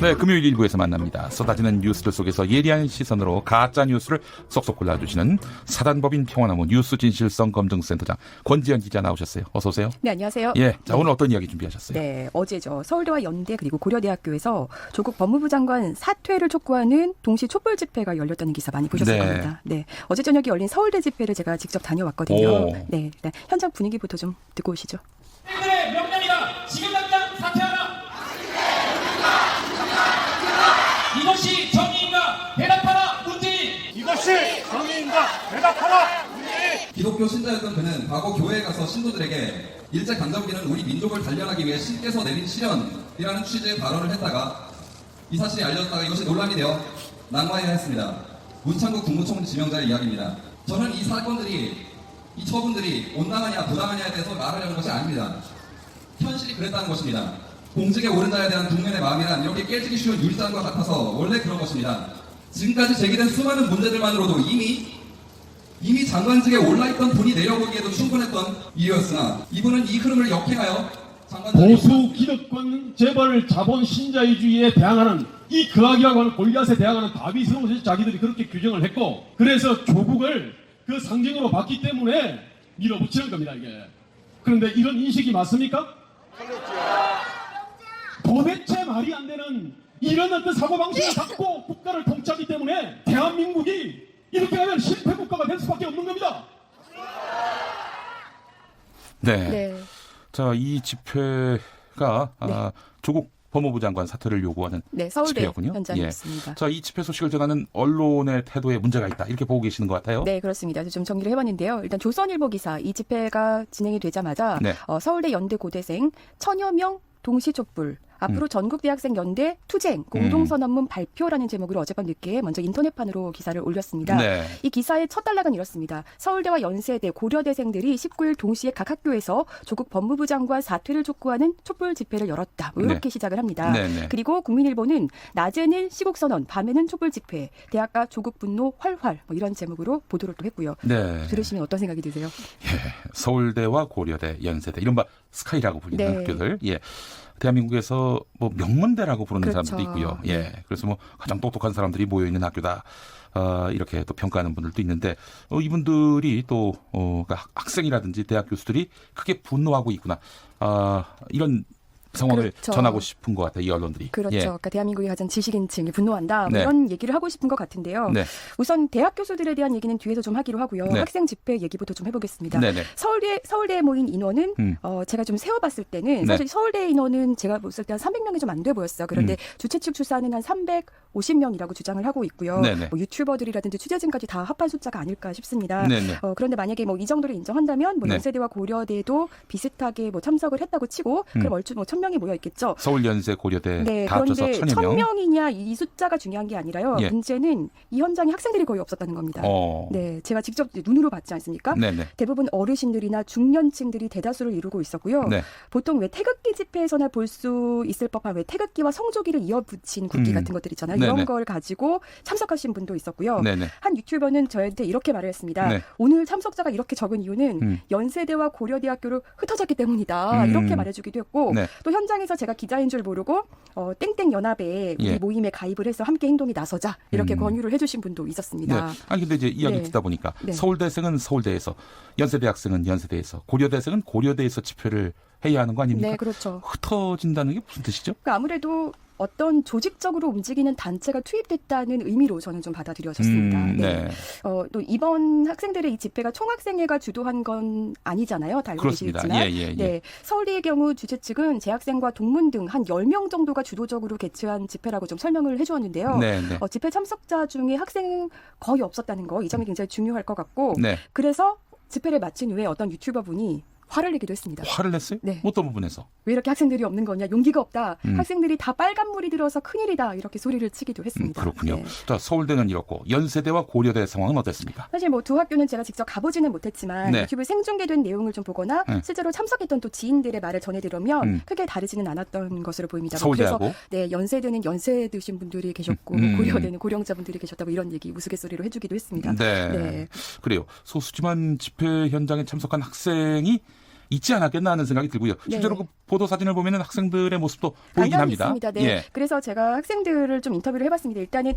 네, 금요일 일부에서 만납니다. 쏟아지는 뉴스들 속에서 예리한 시선으로 가짜 뉴스를 쏙쏙 골라주시는 사단법인 평화나무 뉴스 진실성 검증센터장 권지연 기자 나오셨어요. 어서 오세요. 네, 안녕하세요. 예, 자 오늘 어떤 이야기 준비하셨어요? 네, 어제죠. 서울대와 연대 그리고 고려대학교에서 조국 법무부 장관 사퇴를 촉구하는 동시 촛불 집회가 열렸다는 기사 많이 보셨을 겁니다. 네, 어제 저녁에 열린 서울대 집회를 제가 직접 다녀왔거든요. 네, 현장 분위기부터 좀 듣고 오시죠. 네, 명령이다. 지금 당장 사퇴하라. 이것이 정의인가? 대답하라, 문재인. 이것이 정의인가? 대답하라, 문재인. 기독교 신자였던 그는 과거 교회에 가서 신도들에게 일제강점기는 우리 민족을 단련하기 위해 신께서 내린 시련이라는 취지의 발언을 했다가 이 사실이 알려졌다가 이것이 논란이 되어 낙마해야 했습니다. 문창국 국무총리 지명자의 이야기입니다. 저는 이 사건들이, 이 처분들이 온당하냐 부당하냐에 대해서 말하려는 것이 아닙니다. 현실이 그랬다는 것입니다. 공직에 오른 자에 대한 국민의 마음이란 이렇게 깨지기 쉬운 유리잔과 같아서 원래 그런 것입니다. 지금까지 제기된 수많은 문제들만으로도 이미 장관직에 올라있던 분이 내려보기에도 충분했던 이유였으나 이분은 이 흐름을 역행하여 보수 기득권 재벌 자본 신자유주의에 대항하는 이 거악이라고 하는 골리앗에 대항하는 다윗으로 자기들이 그렇게 규정을 했고, 그래서 조국을 그 상징으로 봤기 때문에 밀어붙이는 겁니다, 이게. 그런데 이런 인식이 맞습니까? 도대체 말이 안 되는 이런 어떤 사고방식을 갖고 국가를 통치하기 때문에 대한민국이 이렇게 하면 실패 국가가 될 수밖에 없는 겁니다. 네. 자, 이 집회가 조국 법무부 장관 사퇴를 요구하는 서울대 집회였군요. 현장이었습니다. 자, 이 집회 소식을 전하는 언론의 태도에 문제가 있다. 이렇게 보고 계시는 것 같아요. 네, 그렇습니다. 좀 정리를 해봤는데요. 일단 조선일보 기사, 이 집회가 진행이 되자마자 서울대 연대 고대생 1000여 명 동시 촛불, 앞으로 전국 대학생 연대 투쟁 공동선언문 발표라는 제목으로 어젯밤 늦게 먼저 인터넷판으로 기사를 올렸습니다. 이 기사의 첫 단락은 이렇습니다. 서울대와 연세대, 고려대생들이 19일 동시에 각 학교에서 조국 법무부 장관 사퇴를 촉구하는 촛불 집회를 열었다. 이렇게 시작을 합니다. 그리고 국민일보는 낮에는 시국선언, 밤에는 촛불 집회, 대학가 조국 분노 활활 이런 제목으로 보도를 또 했고요. 들으시면 어떤 생각이 드세요? 서울대와 고려대, 연세대 이른바 스카이라고 불리는 학교들. 대한민국에서 뭐 명문대라고 부르는 사람들도 있고요. 그래서 뭐 가장 똑똑한 사람들이 모여 있는 학교다. 이렇게 또 평가하는 분들도 있는데 이분들이 또 학생이라든지 대학 교수들이 크게 분노하고 있구나. 이런 상황을 전하고 싶은 것 같아요. 이 언론들이. 그렇죠. 그러니까 대한민국의 가장 지식인층이 분노한다. 이런 얘기를 하고 싶은 것 같은데요. 우선 대학 교수들에 대한 얘기는 뒤에서 좀 하기로 하고요. 학생 집회 얘기부터 좀 해보겠습니다. 서울대에 모인 인원은 제가 좀 세어봤을 때는 사실 서울대 인원은 제가 봤을 때 한 300명이 좀 안 돼 보였어요. 그런데 주최 측 추산은 한 350명이라고 주장을 하고 있고요. 뭐 유튜버들이라든지 취재진까지 다 합한 숫자가 아닐까 싶습니다. 그런데 만약에 뭐 이 정도를 인정한다면 뭐 연세대와 고려대도 비슷하게 뭐 참석을 했다고 치고 그럼 얼추 뭐 1000명이 모여 있겠죠. 서울, 연세, 고려대 다 합쳐서 1000여 명. 1000명이냐 이 숫자가 중요한 게 아니라요. 문제는 이 현장에 학생들이 거의 없었다는 겁니다. 제가 직접 눈으로 봤지 않습니까? 대부분 어르신들이나 중년층들이 대다수를 이루고 있었고요. 보통 왜 태극기 집회에서나 볼 수 있을 법한 왜 태극기와 성조기를 이어붙인 국기 같은 것들 있잖아요. 이런 걸 가지고 참석하신 분도 있었고요. 한 유튜버는 저한테 이렇게 말을 했습니다. 오늘 참석자가 이렇게 적은 이유는 연세대와 고려대학교로 흩어졌기 때문이다. 이렇게 말해주기도 했고 또 현장에서 제가 기자인 줄 모르고 땡땡 연합에 우리 모임에 가입을 해서 함께 행동에 나서자 이렇게 권유를 해주신 분도 있었습니다. 아니 근데 이제 이야기 듣다 보니까 서울대생은 서울대에서, 연세대학생은 연세대에서, 고려대생은 고려대에서 집회를 해야 하는 거 아닙니까? 네, 그렇죠. 흩어진다는 게 무슨 뜻이죠? 그러니까 아무래도 어떤 조직적으로 움직이는 단체가 투입됐다는 의미로 저는 좀 받아들여졌습니다. 또 이번 학생들의 이 집회가 총학생회가 주도한 건 아니잖아요. 다 알고 계시겠지만. 서울대의 경우 주최 측은 재학생과 동문 등 한 10명 정도가 주도적으로 개최한 집회라고 좀 설명을 해주었는데요. 집회 참석자 중에 학생 거의 없었다는 거, 이 점이 굉장히 중요할 것 같고 그래서 집회를 마친 후에 어떤 유튜버 분이 화를 내기도 했습니다. 화를 냈어요? 어떤 부분에서? 왜 이렇게 학생들이 없는 거냐, 용기가 없다. 학생들이 다 빨간물이 들어서 큰일이다. 이렇게 소리를 치기도 했습니다. 그렇군요. 자, 서울대는 이렇고 연세대와 고려대 상황은 어땠습니까? 사실 뭐 두 학교는 제가 직접 가보지는 못했지만 유튜브에 생중계된 내용을 좀 보거나 실제로 참석했던 또 지인들의 말을 전해들으면 크게 다르지는 않았던 것으로 보입니다. 서울대하고? 그래서 연세대는 연세 드신 분들이 계셨고 고려대는 고령자분들이 계셨다고 이런 얘기 우스갯소리로 해주기도 했습니다. 그래요. 소수지만 집회 현장에 참석한 학생이 있지 않았겠나 하는 생각이 들고요. 실제로 그 보도 사진을 보면은 학생들의 모습도 보이긴 합니다. 있습니다. 네. 예. 그래서 제가 학생들을 좀 인터뷰를 해봤습니다. 일단은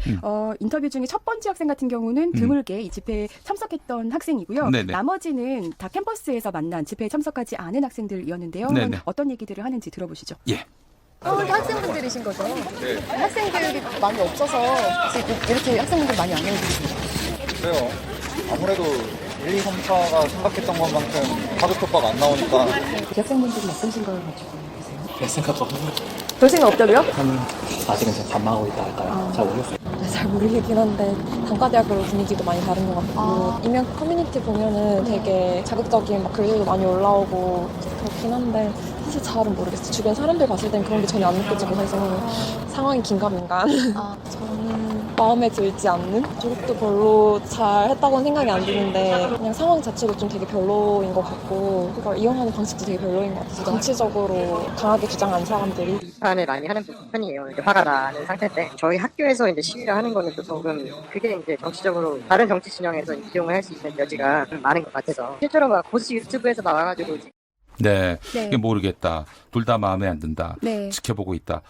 인터뷰 중에 첫 번째 학생 같은 경우는 드물게 이 집회에 참석했던 학생이고요. 네네. 나머지는 다 캠퍼스에서 만난 집회에 참석하지 않은 학생들이었는데요. 네네. 어떤 얘기들을 하는지 들어보시죠. 예. 서울 학생분들이신 거죠? 네. 학생들이 많이 없어서 지금 이렇게 학생분들 많이 안 오시죠? 그래요. 아무래도 1, 2, 3차가 생각했던 것만큼 가족 효과가 안 나오니까. 학생분들이 어떤 생각을 가지고 계세요? 별 생각 없는 별 생각 없다고요? 아직은 제가 관망하고 있다 할까요? 잘 모르겠어요. 잘 모르겠긴 한데 단과대학으로 분위기도 많이 다른 것 같고 이면 커뮤니티 보면은 되게 자극적인 막 글들도 많이 올라오고 그렇긴 한데 사실 잘은 모르겠어요. 주변 사람들 봤을 땐 그런 게 전혀 안 느껴지고 해서 상황이 긴가민가. 저는 마음에 들지 않는? 조국도 별로 잘 했다고는 생각이 안 드는데 그냥 상황 자체도 좀 되게 별로인 것 같고 그걸 이용하는 방식도 되게 별로인 것 같아요. 정치적으로 강하게 주장하는 사람들이 비판을 많이 하는 편이에요. 이제 화가 나는 상태인데 저희 학교에서 이제 시위를 하는 거는 또 조금 그게 이제 정치적으로 다른 정치 진영에서 이용을 할 수 있는 여지가 많은 것 같아서 실제로 막 보수 유튜브에서 나와가지고 네. 네. 모르겠다. 둘 다 마음에 안 든다. 네. 지켜보고 있다.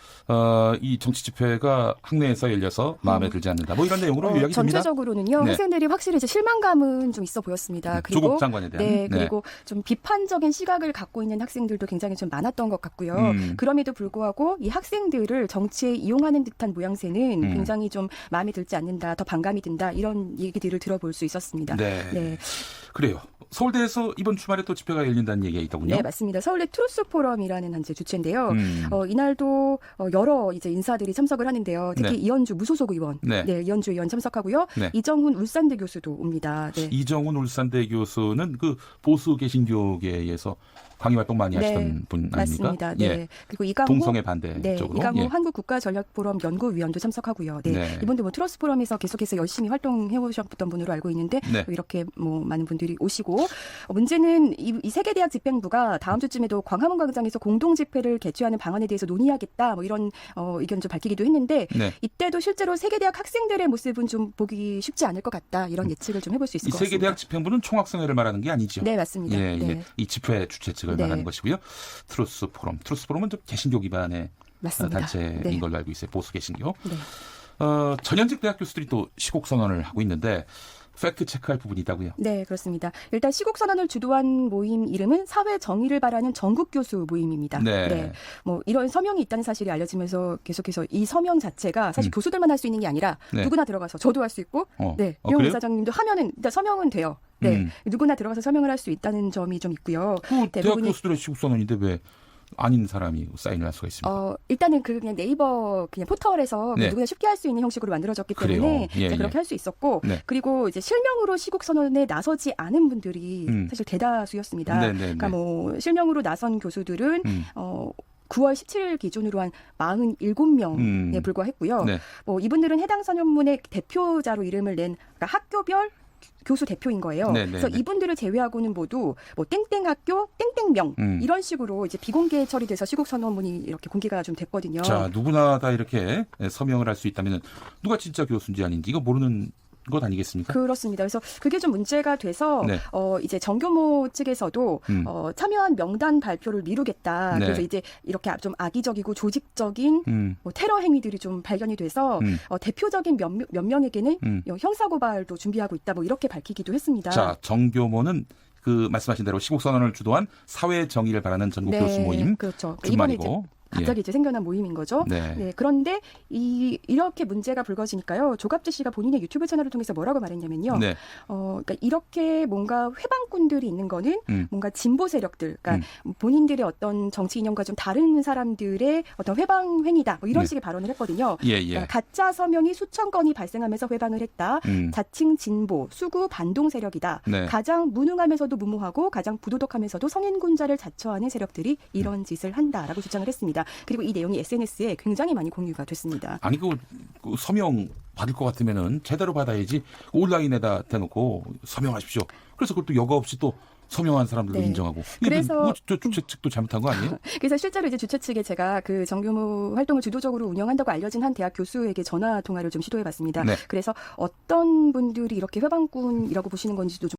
이 정치 집회가 학내에서 열려서 마음에 들지 않는다. 뭐 이런 내용으로 요약이 됩니다. 전체적으로는요. 네. 학생들이 확실히 이제 실망감은 좀 있어 보였습니다. 그리고 조국 장관에 대한. 네, 그리고 좀 비판적인 시각을 갖고 있는 학생들도 굉장히 좀 많았던 것 같고요. 그럼에도 불구하고 이 학생들을 정치에 이용하는 듯한 모양새는 굉장히 좀 마음에 들지 않는다, 더 반감이 든다 이런 얘기들을 들어볼 수 있었습니다. 네. 그래요. 서울대에서 이번 주말에 또 집회가 열린다는 얘기가 있더군요. 네, 맞습니다. 서울대 트루스 포럼이라는 한 주체인데요. 이날도 여러 이제 인사들이 참석을 하는데요. 특히 이현주 무소속 의원, 이현주 의원 참석하고요. 이정훈 울산대 교수도 옵니다. 네. 이정훈 울산대 교수는 그 보수 개신교계에서 강의 활동 많이 하시던 분 아닙니까? 맞습니다. 네. 예. 그리고 이강호 동성애 반대 쪽으로. 이강호 한국국가전략포럼 연구위원도 참석하고요. 네. 이분도 뭐 트러스 포럼에서 계속해서 열심히 활동해 오셨던 분으로 알고 있는데 이렇게 뭐 많은 분들이 오시고 문제는 이 세계대학 집행부가 다음 주쯤에도 광화문 광장에서 공동 집회를 개최하는 방안에 대해서 논의하겠다 뭐 이런 의견 좀 밝히기도 했는데 이때도 실제로 세계대학 학생들의 모습은 좀 보기 쉽지 않을 것 같다 이런 예측을 좀 해볼 수 있을 것 같습니다. 이 세계대학 집행부는 총학생회를 말하는 게 아니죠? 네, 맞습니다. 예. 이 집회 주최 측을 말하는 것이고요. 트루스 포럼은 좀 개신교 기반의 단체인 걸로 알고 있어요. 보수 개신교. 전현직 대학 교수들이 또 시국 선언을 하고 있는데 팩트 체크할 부분이 있다고요? 네, 그렇습니다. 일단 시국 선언을 주도한 모임 이름은 사회 정의를 바라는 전국 교수 모임입니다. 네. 뭐 이런 서명이 있다는 사실이 알려지면서 계속해서 이 서명 자체가 사실 교수들만 할 수 있는 게 아니라 누구나 들어가서 저도 할 수 있고 이용훈 사장님도 하면은 일단 서명은 돼요. 누구나 들어가서 서명을 할 수 있다는 점이 좀 있고요. 대학 교수들의 시국 선언인데 왜 아닌 사람이 사인을 할 수가 있습니다. 일단은 그냥 네이버 그냥 포털에서 누구나 쉽게 할 수 있는 형식으로 만들어졌기 때문에 그렇게 할 수 있었고 그리고 이제 실명으로 시국 선언에 나서지 않은 분들이 사실 대다수였습니다. 그러니까 뭐 실명으로 나선 교수들은 9월 17일 기준으로 한 47명에 불과했고요. 뭐 이분들은 해당 선언문의 대표자로 이름을 낸 그러니까 학교별 교수 대표인 거예요. 그래서 이분들을 제외하고는 모두 뭐 땡땡학교 땡땡명 이런 식으로 이제 비공개 처리돼서 시국 선언문이 이렇게 공개가 좀 됐거든요. 자, 누구나 다 이렇게 서명을 할 수 있다면 누가 진짜 교수인지 아닌지 이거 모르는 것 아니겠습니까? 그렇습니다. 그래서 그게 좀 문제가 돼서 이제 정교모 측에서도 참여한 명단 발표를 미루겠다. 그래서 이제 이렇게 좀 악의적이고 조직적인 뭐 테러 행위들이 좀 발견이 돼서 대표적인 몇 명에게는 형사고발도 준비하고 있다. 뭐 이렇게 밝히기도 했습니다. 자, 정교모는 그 말씀하신 대로 시국 선언을 주도한 사회 정의를 바라는 전국 교수 모임 준말이고. 갑자기 이제 생겨난 모임인 거죠. 그런데 이렇게 문제가 불거지니까요. 조갑재 씨가 본인의 유튜브 채널을 통해서 뭐라고 말했냐면요. 그러니까 이렇게 뭔가 회방꾼들이 있는 거는 뭔가 진보 세력들, 그러니까 본인들의 어떤 정치 이념과 좀 다른 사람들의 어떤 회방 행위다. 뭐 이런 식의 발언을 했거든요. 그러니까 가짜 서명이 수천 건이 발생하면서 회방을 했다. 자칭 진보, 수구 반동 세력이다. 가장 무능하면서도 무모하고 가장 부도덕하면서도 성인군자를 자처하는 세력들이 이런 짓을 한다라고 주장을 했습니다. 그리고 이 내용이 SNS에 굉장히 많이 공유가 됐습니다. 아니 그 서명 받을 것 같으면은 제대로 받아야지 온라인에다 대놓고 서명하십시오. 그래서 그것도 여과 없이 또 서명한 사람들도 인정하고. 그래서 주최 측도 잘못한 거 아니에요? 그래서 실제로 이제 주최 측에 제가 그 정규모 활동을 주도적으로 운영한다고 알려진 한 대학 교수에게 전화 통화를 좀 시도해봤습니다. 그래서 어떤 분들이 이렇게 회방꾼이라고 보시는 건지도 좀